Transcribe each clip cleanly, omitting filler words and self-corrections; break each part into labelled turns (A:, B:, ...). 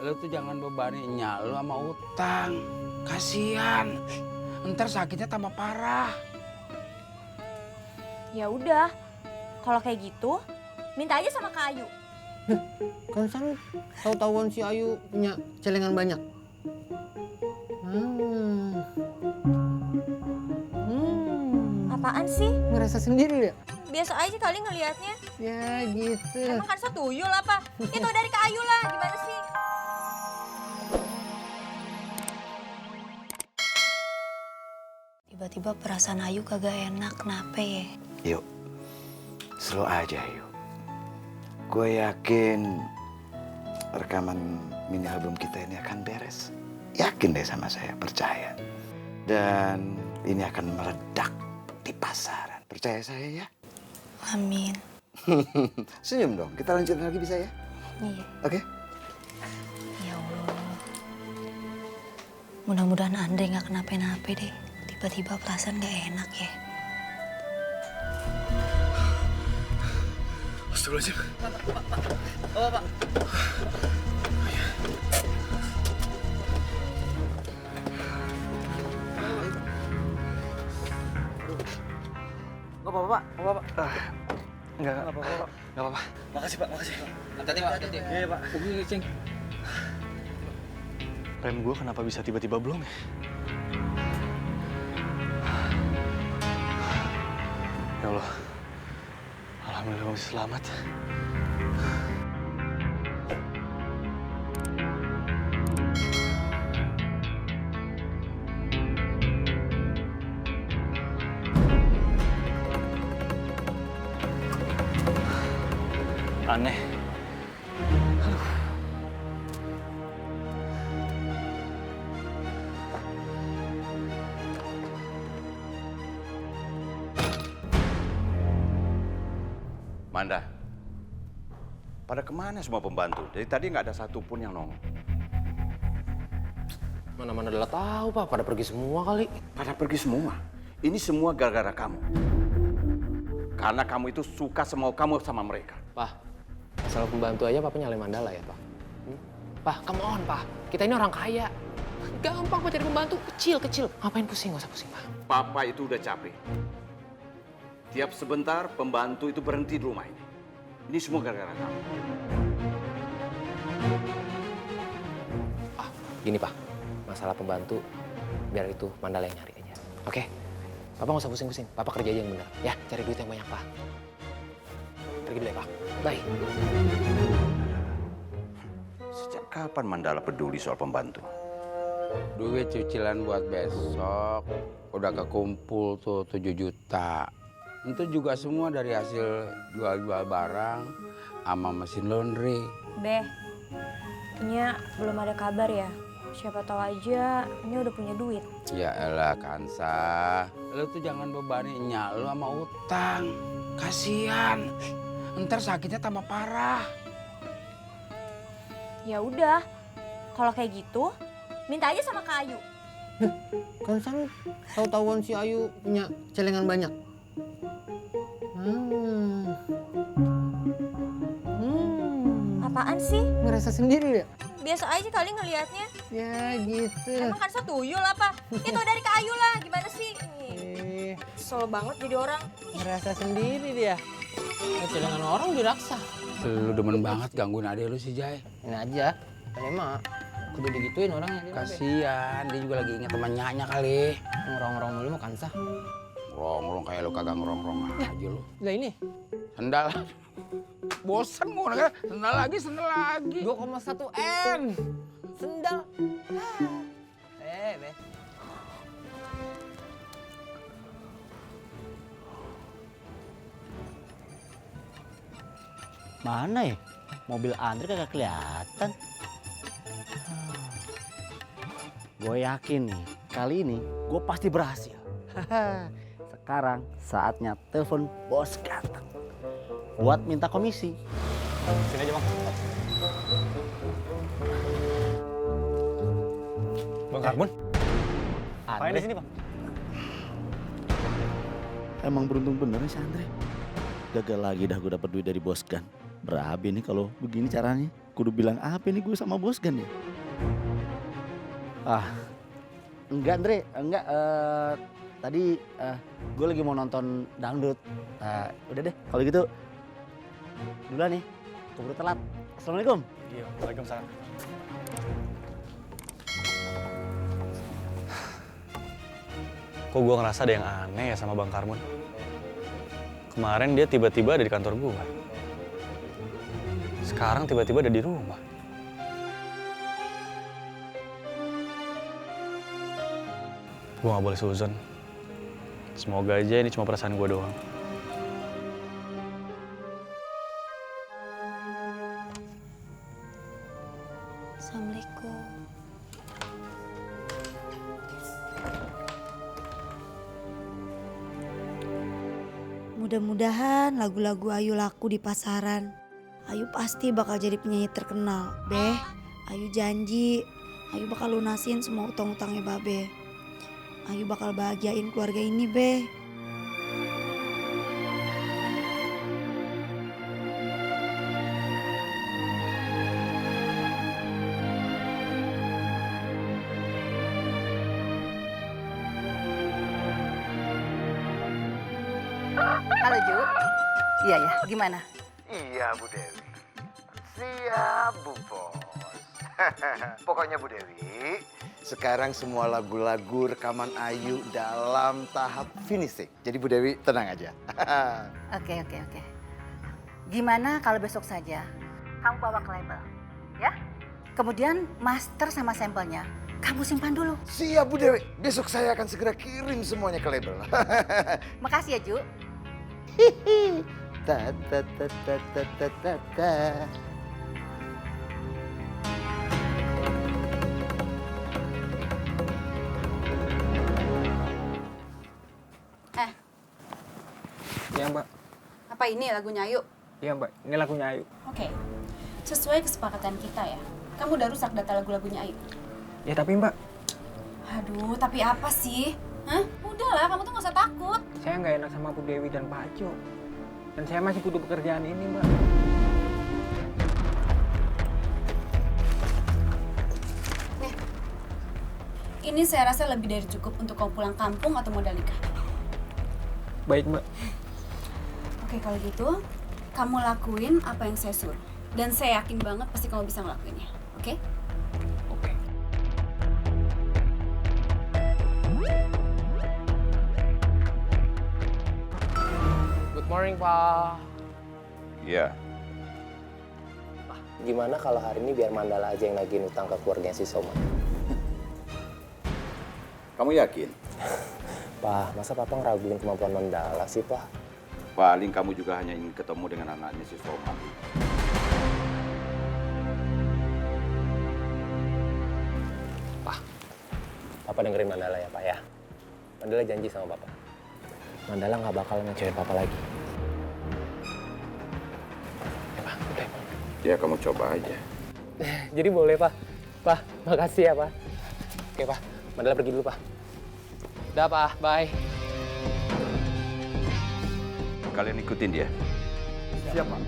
A: Lu tuh jangan bebani nyak lu sama utang. Kasihan. Ntar sakitnya tambah parah.
B: Ya udah, kalau kayak gitu, minta aja sama Kak Ayu.
C: Kan sang tahu-tahuan si Ayu punya celengan banyak.
B: Apaan sih?
C: Ngerasa sendiri ya?
B: Biasa aja kali ngelihatnya.
C: Ya gitu.
B: Emang kan tuyul apa? Itu dari Kak Ayu lah, gimana sih? Tiba-tiba perasaan Ayu kagak enak, kenapa ya?
A: Yuk, slow aja yuk. Gue yakin rekaman mini album kita ini akan beres. Yakin deh sama saya, percaya. Dan ini akan meledak di pasaran. Percaya saya ya?
B: Amin.
A: Senyum dong, kita lanjutin lagi bisa ya?
B: Iya.
A: Oke?
B: Ya Allah. Mudah-mudahan Andre gak kenapa-napa deh. Tiba-tiba perasaan gak enak ya.
D: Astagfirullahaladzim.
C: Pak.
D: Nggak apa-apa, Pak. Nggak apa-apa.
A: Enggak
D: apa-apa.
A: Nggak apa-apa.
D: Makasih, Pak. Makasih.
C: Hati-hati Pak, hati-hati.
D: Iya, Pak.
E: Rem gue kenapa bisa tiba-tiba belum ya? Ya Allah, alhamdulillah masih selamat. Aneh.
A: Manda, pada kemana semua pembantu? Dari tadi nggak ada satupun yang nongol.
C: Mana-mana adalah tahu Pak, pada pergi semua kali.
A: Pada pergi semua. Ini semua gara-gara kamu. Karena kamu itu suka semau kamu sama mereka.
C: Pak, masalah pembantu aja Papa nyalain Mandala ya Pak. Pak, come on Pak, kita ini orang kaya. Gampang Pak cari pembantu, kecil-kecil. Ngapain pusing, nggak usah pusing Pak.
A: Papa itu udah capek. Tiap sebentar pembantu itu berhenti di rumah ini. Ini semua gara-gara kamu.
C: Gini Pak, masalah pembantu biar itu Mandala yang nyari aja. Oke? Papa nggak usah pusing-pusing, Papa kerja aja yang benar. Ya, cari duit yang banyak Pak. Pergi dulu ya Pak. Bye.
A: Sejak kapan Mandala peduli soal pembantu?
F: Duit cicilan buat besok udah kekumpul tuh 7 juta. Itu juga semua dari hasil jual-jual barang sama mesin laundry.
B: Beh, Nya belum ada kabar ya? Siapa tahu aja Nya udah punya duit.
F: Ya elah Kansa, lu tuh jangan bebani nyak lu sama utang.
A: Kasihan. Ntar sakitnya tambah parah.
B: Ya udah, kalau kayak gitu, minta aja sama Kak Ayu.
C: Kan sang tahu-tahuan si Ayu punya celengan banyak.
B: Apaan sih?
C: Ngerasa sendiri ya?
B: Biasa aja kali ngelihatnya.
C: Ya gitu.
B: Emang kan tuyul apa? Itu dari Kak Ayu lah, gimana sih? Kesel banget jadi orang.
C: Ngerasa sendiri dia. Celengan orang diraksa.
F: Lu demen banget gangguin adek lu si Jai.
C: Ini aja, kan emang kudu digituin orangnya.
F: Kasian, dia juga lagi inget teman nyaknya kali.
C: Ngerong-ngerong mulu mah Kansa.
F: Ngerong-ngerong kayak lu kagak ngerong-ngerong aja lu.
C: Lah ini
F: Sendal. Bosan gua kan? Sendal lagi.
C: 2,1 M. Sendal. Be.
G: Mana ya? Mobil Andre kagak kelihatan. Gue yakin nih, kali ini gue pasti berhasil. Sekarang saatnya telepon bos ganteng buat minta komisi.
E: Sini aja Bang. Bang Karbon, ngapain di sini Bang?
G: Emang beruntung bener si Andre. Gagal lagi dah gue dapet duit dari bos Gan. Berabe nih kalau begini caranya. Kudu bilang apa nih gue sama Bosgan ya? Enggak Andre, enggak. Tadi gue lagi mau nonton dangdut. Udah deh, kalau gitu duluan nih. Keburu telat. Assalamualaikum.
E: Iya, waalaikumsalam. Kok gue ngerasa ada yang aneh ya sama Bang Karmun. Kemarin dia tiba-tiba ada di kantor gue. Sekarang tiba-tiba ada di rumah. Gue gak boleh suzon. Semoga aja ini cuma perasaan gue doang.
B: Assalamualaikum.
D: Mudah-mudahan lagu-lagu Ayu laku di pasaran. Ayu pasti bakal jadi penyanyi terkenal. Beh, Ayu janji. Ayu bakal lunasin semua utang-utangnya Babe. Ayu bakal bahagiain keluarga ini, Beh.
H: Halo Ju. Iya ya, gimana?
A: Iya Bu Dewi. Siap Bu Bos. Pokoknya Bu Dewi, sekarang semua lagu-lagu rekaman Ayu dalam tahap finishing. Jadi Bu Dewi tenang aja.
H: Oke. Gimana kalau besok saja kamu bawa ke label, ya? Kemudian master sama sampelnya kamu simpan dulu.
A: Siap Bu Dewi, besok saya akan segera kirim semuanya ke label.
H: Makasih ya Ju.
A: Ta ta ta ta ta ta ta ta.
I: Iya Mbak.
H: Apa ini lagunya Ayu?
I: Iya Mbak, ini lagunya Ayu.
J: Oke, sesuai kesepakatan kita ya. Kamu udah rusak data lagu-lagunya Ayu.
I: Ya tapi Mbak,
J: Aduh, tapi apa sih? Hah? Udahlah, kamu tuh gak usah takut.
I: saya nggak enak sama Bu Dewi dan Pak Ajo. Dan saya masih butuh pekerjaan ini Mbak.
J: Ini saya rasa lebih dari cukup untuk kamu pulang kampung atau modal nikah.
I: Baik Mbak.
J: Oke, kalau gitu, kamu lakuin apa yang saya suruh. Dan saya yakin banget pasti kamu bisa ngelakuinnya. Oke?
I: Oke.
C: Good morning, Pak.
F: Iya.
C: Gimana kalau hari ini biar Mandala aja yang nagihin utang ke keluarganya si Soma?
F: Kamu yakin?
C: Pak, masa Papa ngeraguin kemampuan Mandala sih, Pak?
F: Paling kamu juga hanya ingin ketemu dengan anaknya si Soma.
C: Pak, Papa dengerin Mandala ya, Pak ya. Mandala janji sama Papa. Mandala nggak bakal ngecewain Papa lagi. Ya, Pak, udah.
F: Ya kamu coba aja.
C: Jadi boleh, Pak. Pak, makasih ya, Pak. Oke, Pak. Mandala pergi dulu, Pak. Udah, Pak. Bye.
F: Kalian ikutin dia.
A: Siap Pak.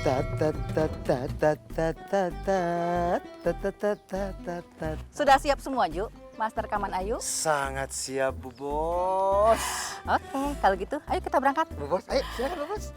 A: Ta ta ta ta ta ta ta ta ta ta ta ta ta ta.
H: Sudah siap semua Ju? Master rekaman Ayu?
A: Sangat siap Bu Bos.
H: Oke, kalau gitu ayo kita berangkat.
A: Bu Bos, ayo silakan Bu Bos.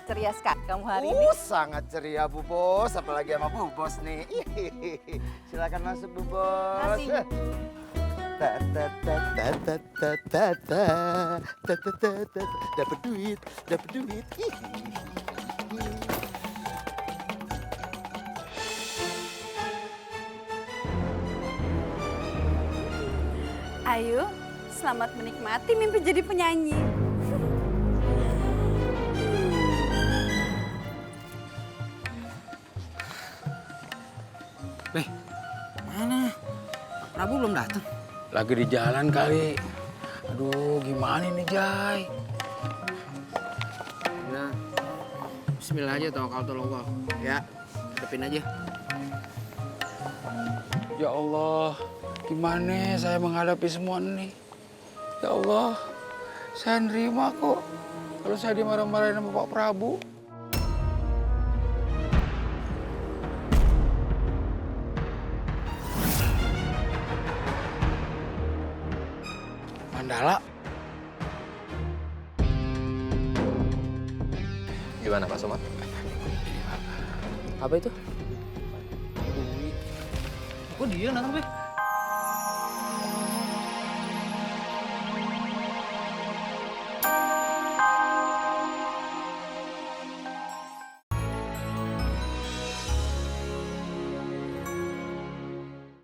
H: Ceria sekali kamu hari ini.
A: Sangat ceria Bu Bos, apalagi sama Bu Bos nih. Silakan masuk Bu Bos.
H: Masih.
A: Ta ta ta ta ta ta ta ta ta ta ta ta. Dapat duit, dapat duit.
H: Ayu, selamat menikmati mimpi jadi penyanyi.
G: Mana? Prabu belum datang.
F: Lagi di jalan kali. Aduh, gimana nih, Jai?
G: Nah, bismillah aja tawakal. Ya, hadapin aja.
F: Ya Allah, Gimana saya menghadapi semua ini? Ya Allah, saya nerima kok. Kalau saya dimarah-marahin sama Pak Prabu. Mandala.
C: Gimana Pak Somad? Apa itu?
G: Kok dia datang, Be?